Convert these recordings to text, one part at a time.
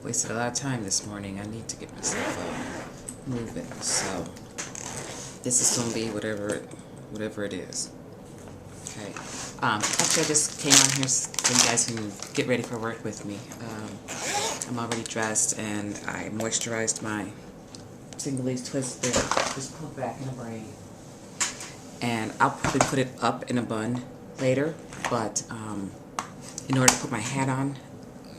Wasted a lot of time this morning. I need to get myself moving. So this is gonna be whatever it is. Okay. Actually, I just came on here so you guys can get ready for work with me. I'm already dressed and I moisturized my single-lace twist that just pulled back in a braid. And I'll probably put it up in a bun later, but in order to put my hat on,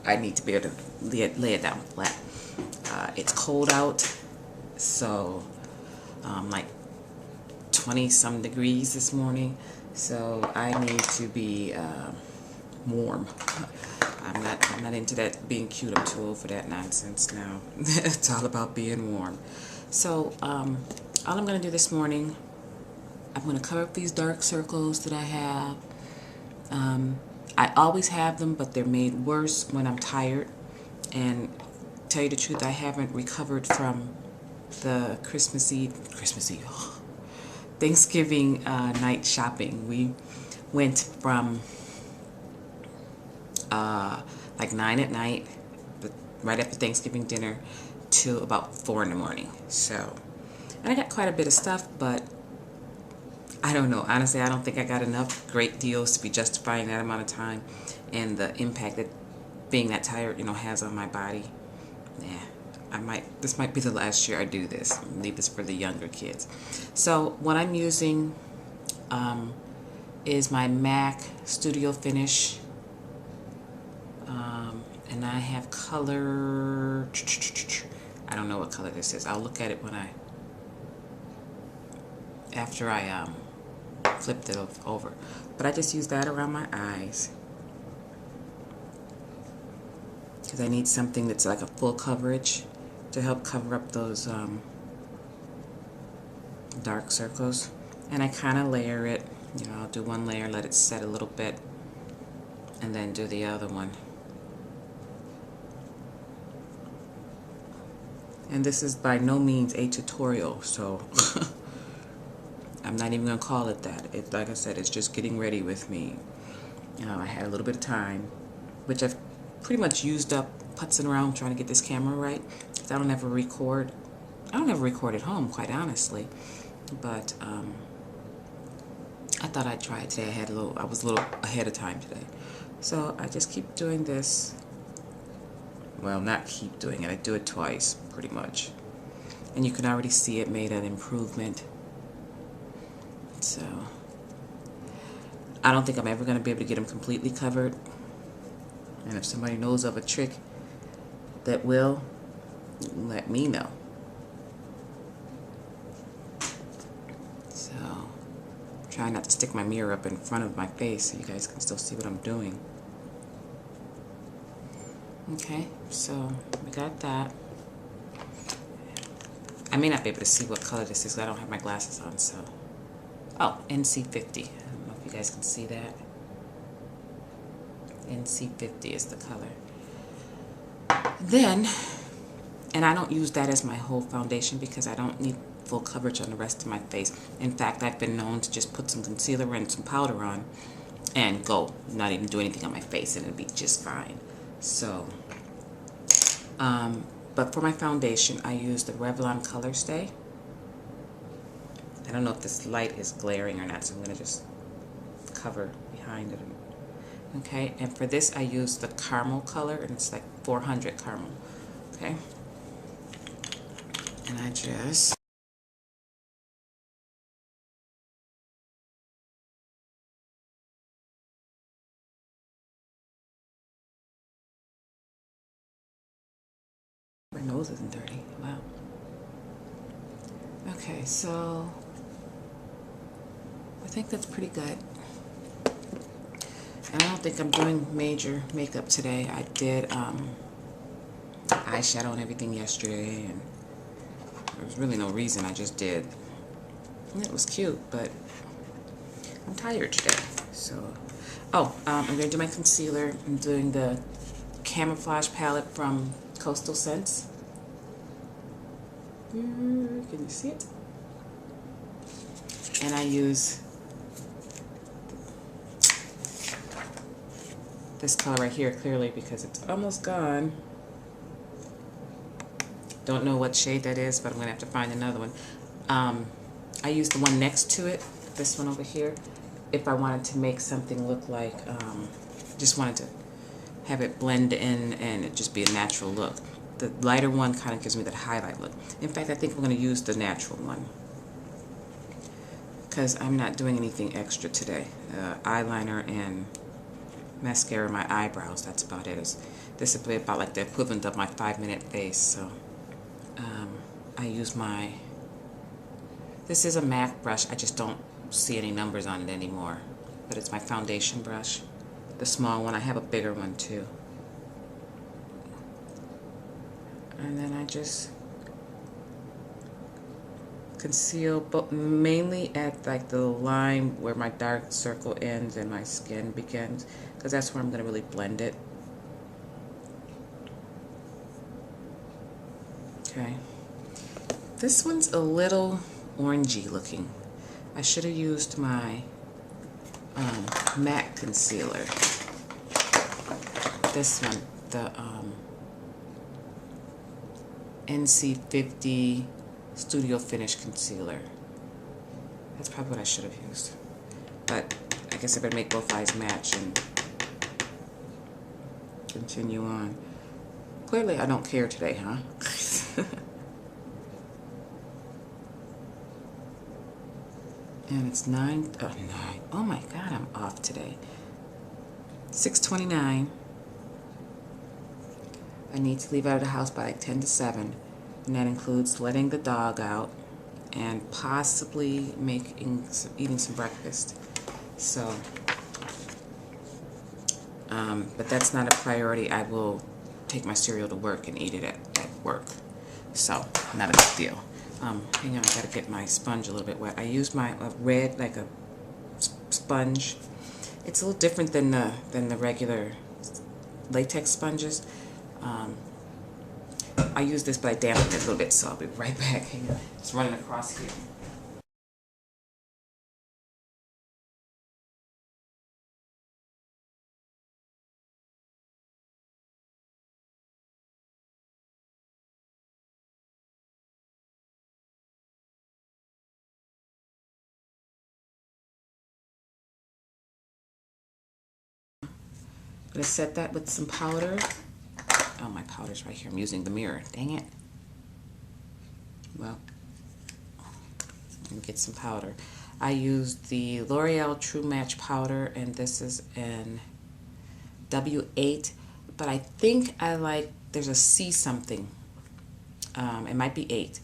I need to be able to lay it down flat. It's cold out, so like 20-some degrees this morning, so I need to be warm. I'm not into that being cute. I'm too old for that nonsense now. It's all about being warm. So all I'm going to do this morning, I'm going to cover up these dark circles that I have. I always have them, but they're made worse when I'm tired. And tell you the truth, I haven't recovered from the Thanksgiving night shopping. We went from like 9 at night, right after Thanksgiving dinner, to about 4 in the morning. So, and I got quite a bit of stuff, but I don't know. Honestly, I don't think I got enough great deals to be justifying that amount of time and the impact that being that tired, has on my body. Yeah, this might be the last year I do this. Leave this for the younger kids. So what I'm using is my MAC Studio Finish. And I have color, I don't know what color this is. I'll look at it after I flipped it over. But I just use that around my eyes because I need something that's like a full coverage to help cover up those dark circles. And I kind of layer it. I'll do one layer, let it set a little bit, and then do the other one. And this is by no means a tutorial, so I'm not even going to call it that. Like I said, it's just getting ready with me. I had a little bit of time, which I've pretty much used up putzing around trying to get this camera right. Because I don't ever record. I don't ever record at home, quite honestly. But I thought I'd try it today. I was a little ahead of time today. So I just keep doing this. Well, not keep doing it. I do it twice, pretty much. And you can already see it made an improvement. So, I don't think I'm ever going to be able to get them completely covered. And if somebody knows of a trick that will, let me know. So, try not to stick my mirror up in front of my face so you guys can still see what I'm doing. Okay, so we got that. I may not be able to see what color this is because I don't have my glasses on, so. Oh, NC50. I don't know if you guys can see that. NC50 is the color. Then, and I don't use that as my whole foundation because I don't need full coverage on the rest of my face. In fact, I've been known to just put some concealer and some powder on and go. Not even do anything on my face and it'll be just fine. So, but for my foundation, I use the Revlon Color Stay. I don't know if this light is glaring or not, so I'm going to just cover behind it. Okay, and for this I use the caramel color, and it's like 400 caramel. Okay, and I just my nose isn't dirty. Wow. Okay, so I think that's pretty good. And I don't think I'm doing major makeup today. I did eyeshadow and everything yesterday, and there was really no reason. I just did. And it was cute, but I'm tired today. So, I'm going to do my concealer. I'm doing the Camouflage palette from Coastal Scents. Can you see it? And I use this color right here clearly because it's almost gone. Don't know what shade that is, but I'm going to have to find another one. I used the one next to it, this one over here, if I wanted to make something look like, just wanted to have it blend in and it just be a natural look. The lighter one kind of gives me that highlight look. In fact, I think I'm going to use the natural one because I'm not doing anything extra today. Eyeliner and mascara, my eyebrows, that's about it. This is about like the equivalent of my 5-minute face. So I use this is a MAC brush. I just don't see any numbers on it anymore, but it's my foundation brush, the small one. I have a bigger one too. And then I just conceal, but mainly at like the line where my dark circle ends and my skin begins, because that's where I'm going to really blend it. Okay. This one's a little orangey looking. I should have used my MAC concealer. This one, the NC50 Studio Finish Concealer. That's probably what I should have used. But I guess I better make both eyes match and continue on. Clearly I don't care today, huh? And it's 9. Oh my God, I'm off today. 6:29. I need to leave out of the house by like 10 to 7. And that includes letting the dog out and possibly eating some breakfast. So, but that's not a priority. I will take my cereal to work and eat it at work. So, not a big deal. Hang on, I gotta get my sponge a little bit wet. I use my red, like a sponge. It's a little different than the regular latex sponges. I use this, but I dampened it a little bit, so I'll be right back. Hang on, it's running across here. I'm gonna set that with some powder. Oh, my powder's right here. I'm using the mirror. Dang it. Well, let me get some powder. I used the L'Oreal True Match powder, and this is in W8, but I think I like, there's a C something. It might be 8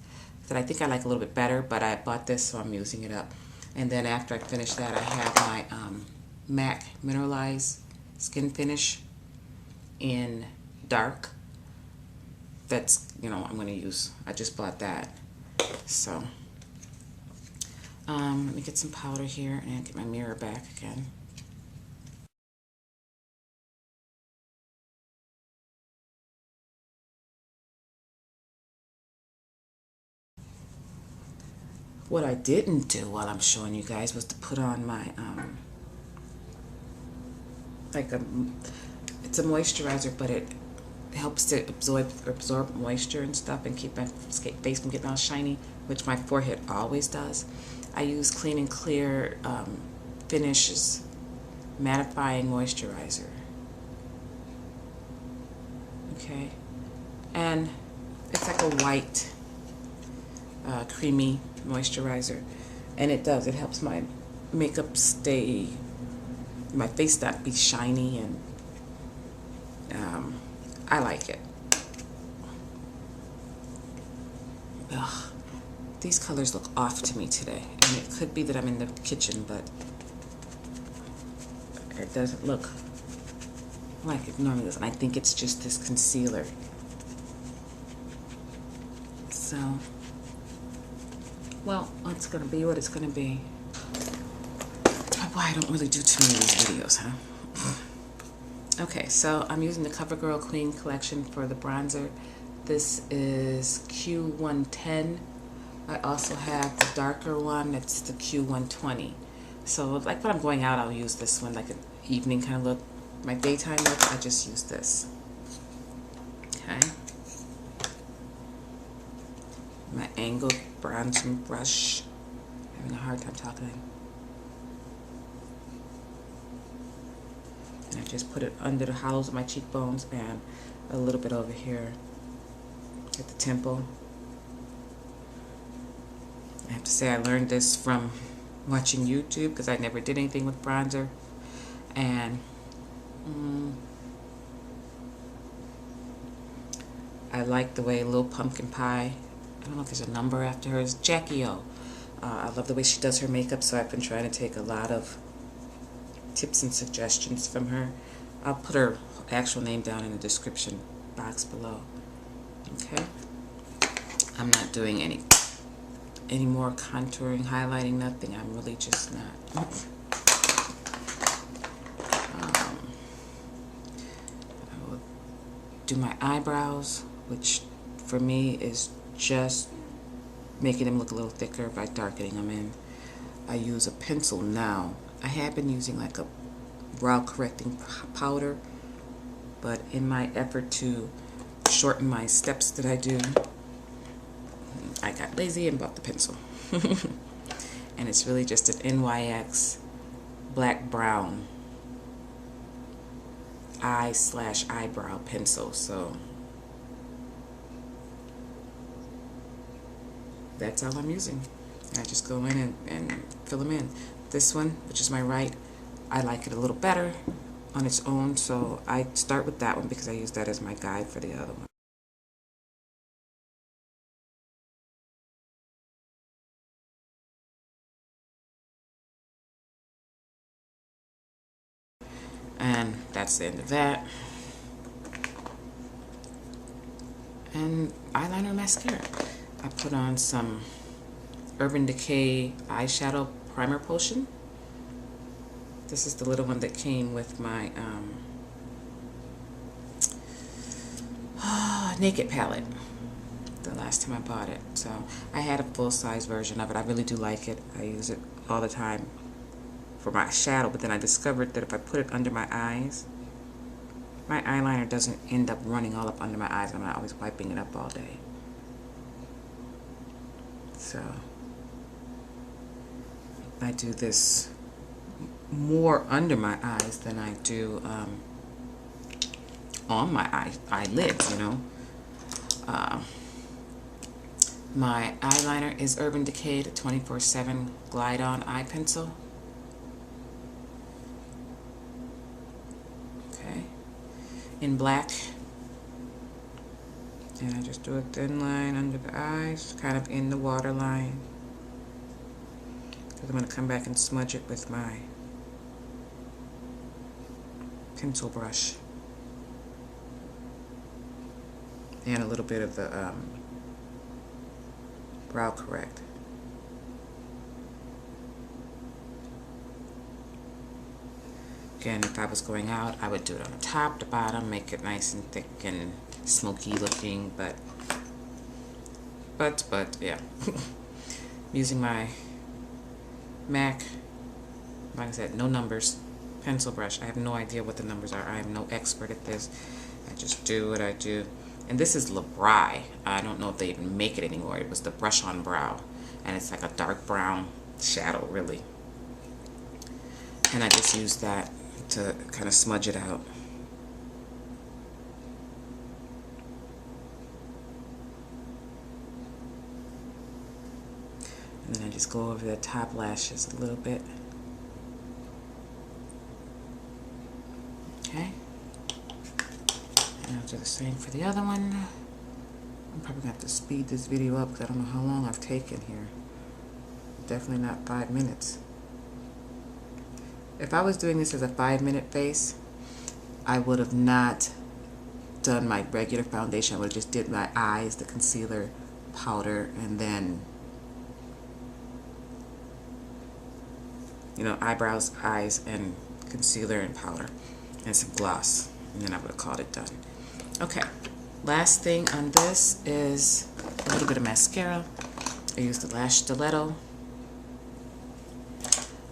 that I think I like a little bit better, but I bought this, so I'm using it up. And then after I finish that, I have my MAC Mineralized Skin Finish in dark. That's, I'm going to use. I just bought that. So, let me get some powder here and get my mirror back again. What I didn't do while I'm showing you guys was to put on my, it's a moisturizer, but it helps to absorb moisture and stuff and keep my face from getting all shiny, which my forehead always does. I use Clean and Clear Finishes Mattifying Moisturizer. Okay, and it's like a white, creamy moisturizer, and it helps my makeup stay, my face not be shiny, and I like it. Ugh, these colors look off to me today, and it could be that I'm in the kitchen, but it doesn't look like it normally does, and I think it's just this concealer. So, well, it's gonna be what it's gonna be. That's why I don't really do too many of these videos, huh? Okay, so I'm using the CoverGirl Queen collection for the bronzer. This is Q110. I also have the darker one, that's the Q120. So like when I'm going out, I'll use this one, like an evening kind of look. My daytime look, I just use this. Okay. my angled bronzing brush. Having a hard time talking. And I just put it under the hollows of my cheekbones and a little bit over here at the temple. I have to say I learned this from watching YouTube because I never did anything with bronzer. And I like the way Little Pumpkin Pie, I don't know if there's a number after her, it's Jackie O. I love the way she does her makeup, so I've been trying to take a lot of tips and suggestions from her. I'll put her actual name down in the description box below. Okay? I'm not doing any more contouring, highlighting, nothing. I'm really just not. I will do my eyebrows, which for me is just making them look a little thicker by darkening them in. I use a pencil now. I have been using like a brow correcting powder, but in my effort to shorten my steps that I do, I got lazy and bought the pencil. And it's really just an NYX black brown eye/eyebrow pencil. So that's all I'm using. I just go in and fill them in. This one, which is my right, I like it a little better on its own, so I start with that one because I use that as my guide for the other one. And that's the end of that. And eyeliner, mascara. I put on some Urban Decay eyeshadow primer potion. This is the little one that came with my Naked palette the last time I bought it. So I had a full-size version of it. I really do like it. I use it all the time for my shadow, but then I discovered that if I put it under my eyes, my eyeliner doesn't end up running all up under my eyes. I'm not always wiping it up all day. So I do this more under my eyes than I do on my eyelids, you know. My eyeliner is Urban Decay, the 24/7 Glide On Eye Pencil. Okay, in black. And I just do a thin line under the eyes, kind of in the waterline. Because I'm going to come back and smudge it with my pencil brush. And a little bit of the brow correct. Again, if I was going out, I would do it on the top, the bottom, make it nice and thick and smoky looking, but yeah. Using my MAC, like I said, no numbers, pencil brush. I have no idea what the numbers are. I am no expert at this. I just do what I do. And this is Labrai. I don't know if they even make it anymore. It was the Brush on Brow. And it's like a dark brown shadow, really. And I just use that to kind of smudge it out. And then I just go over the top lashes a little bit. Okay. And I'll do the same for the other one. I'm probably going to have to speed this video up because I don't know how long I've taken here. Definitely not 5 minutes. If I was doing this as a 5-minute face, I would have not done my regular foundation. I would have just did my eyes, the concealer, powder, and then, you know, eyebrows, eyes, and concealer and powder, and some gloss. And then I would have called it done. Okay, last thing on this is a little bit of mascara. I use the Lash Stiletto.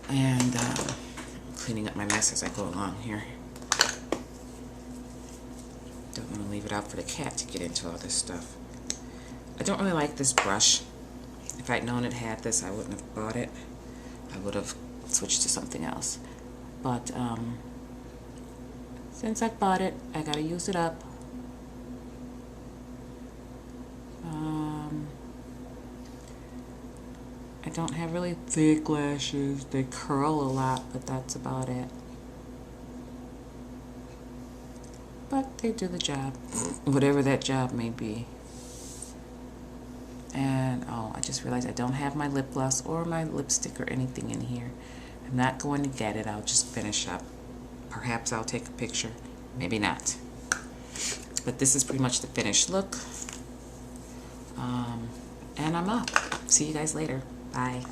And cleaning up my mess as I go along here. Don't want to leave it out for the cat to get into all this stuff. I don't really like this brush. If I'd known it had this, I wouldn't have bought it. I would have switched to something else. But since I bought it, I gotta use it up. I don't have really thick lashes. They curl a lot, but that's about it. But they do the job, whatever that job may be. And oh, I just realized I don't have my lip gloss or my lipstick or anything in here. I'm not going to get it. I'll just finish up. Perhaps I'll take a picture. Maybe not. But this is pretty much the finished look. And I'm up. See you guys later. Bye.